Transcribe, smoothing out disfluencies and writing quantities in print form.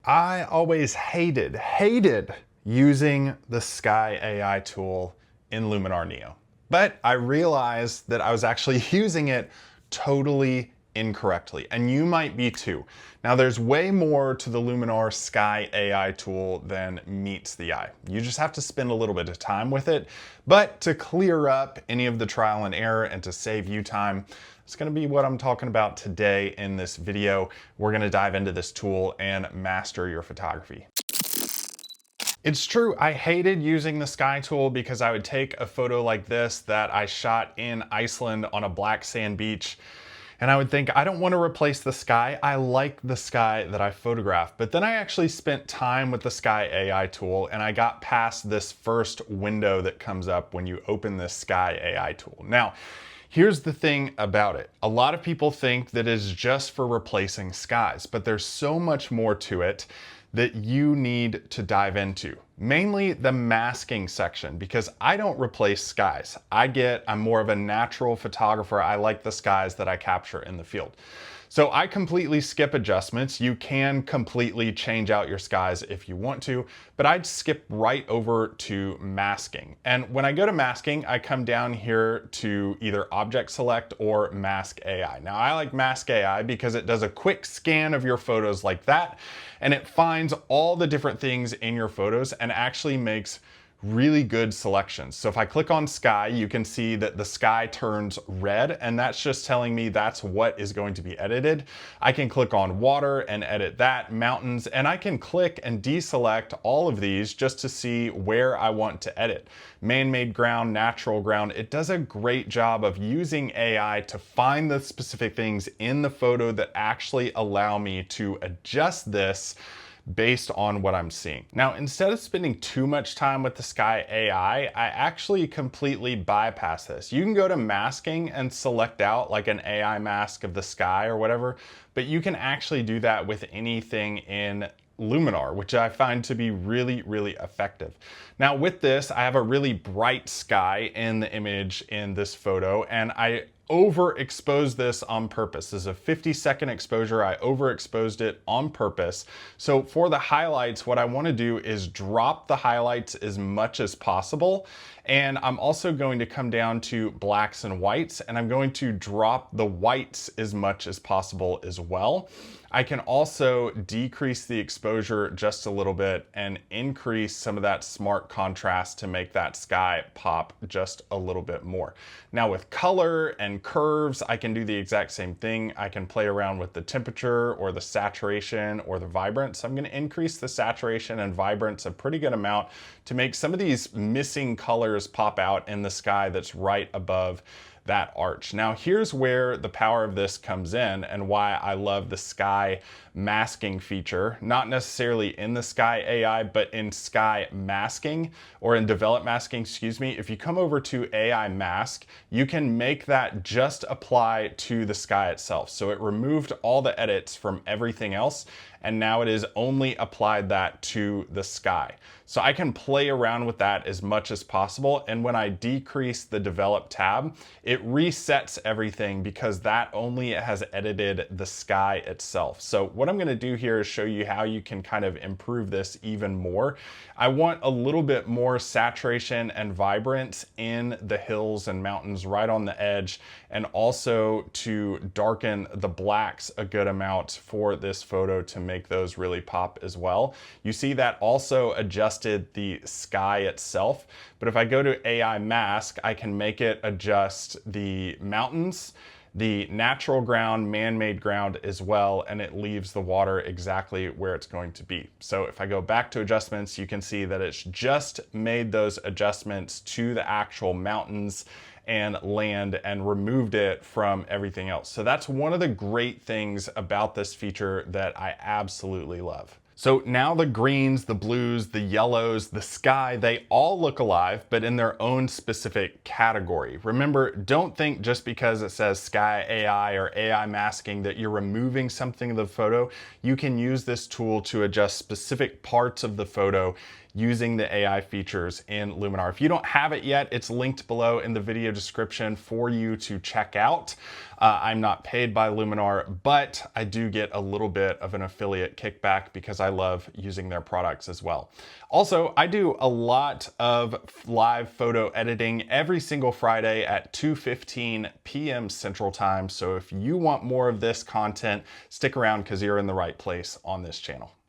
I always hated using the Sky AI tool in Luminar Neo. But I realized that I was actually using it totally incorrectly, and you might be too. Now there's way more to the Luminar Sky AI tool than meets the eye. You just have to spend a little bit of time with it. But to clear up any of the trial and error and to save you time, it's going to be what I'm talking about today in this video. We're going to dive into this tool and master your photography. It's true, I hated using the Sky tool because I would take a photo like this that I shot in Iceland on a black sand beach, and I would think, I don't want to replace the sky. I like the sky that I photographed. But then I actually spent time with the Sky AI tool, and I got past this first window that comes up when you open this Sky AI tool. Now, here's the thing about it. A lot of people think that it's just for replacing skies, but there's so much more to it that you need to dive into. Mainly the masking section, because I don't replace skies. I'm more of a natural photographer. I like the skies that I capture in the field. So I completely skip adjustments. You can completely change out your skies if you want to, but I'd skip right over to masking. And when I go to masking, I come down here to either object select or mask AI. Now I like mask AI because it does a quick scan of your photos like that, and it finds all the different things in your photos and actually makes really good selections. So if I click on sky, you can see that the sky turns red, and that's just telling me that's what is going to be edited. I can click on water and edit that, mountains, and I can click and deselect all of these just to see where I want to edit. Man-made ground, natural ground, it does a great job of using AI to find the specific things in the photo that actually allow me to adjust this based on what I'm seeing. Now, instead of spending too much time with the Sky AI, I actually completely bypass this. You can go to masking and select out like an AI mask of the sky or whatever, but you can actually do that with anything in Luminar, which I find to be really, really effective. Now with this, I have a really bright sky in the image in this photo, and I overexposed this on purpose. This is a 50-second exposure. I overexposed it on purpose. So for the highlights, what I want to do is drop the highlights as much as possible. And I'm also going to come down to blacks and whites, and I'm going to drop the whites as much as possible as well. I can also decrease the exposure just a little bit and increase some of that smart contrast to make that sky pop just a little bit more. Now with color and curves, I can do the exact same thing. I can play around with the temperature or the saturation or the vibrance. I'm going to increase the saturation and vibrance a pretty good amount to make some of these missing colors pop out in the sky that's right above that arch. Now here's where the power of this comes in and why I love the Sky masking feature, not necessarily in the Sky AI, but in Sky masking, or in develop masking, excuse me. If you come over to AI mask, you can make that just apply to the sky itself. So it removed all the edits from everything else, and now it is only applied that to the sky. So I can play around with that as much as possible, and when I decrease the develop tab, it resets everything because that only has edited the sky itself. So what I'm going to do here is show you how you can kind of improve this even more. I want a little bit more saturation and vibrance in the hills and mountains right on the edge, and also to darken the blacks a good amount for this photo to make those really pop as well. You see that also adjusted the sky itself, but if I go to AI mask, I can make it adjust the mountains, the natural ground, man-made ground as well, and it leaves the water exactly where it's going to be. So if I go back to adjustments, you can see that it's just made those adjustments to the actual mountains and land and removed it from everything else. So that's one of the great things about this feature that I absolutely love. So now the greens, the blues, the yellows, the sky, they all look alive, but in their own specific category. Remember, don't think just because it says Sky AI or AI masking that you're removing something of the photo. You can use this tool to adjust specific parts of the photo using the AI features in Luminar. If you don't have it yet, it's linked below in the video description for you to check out. I'm not paid by Luminar, but I do get a little bit of an affiliate kickback because I love using their products as well. Also, I do a lot of live photo editing every single Friday at 2:15 p.m. Central Time. So if you want more of this content, stick around because you're in the right place on this channel.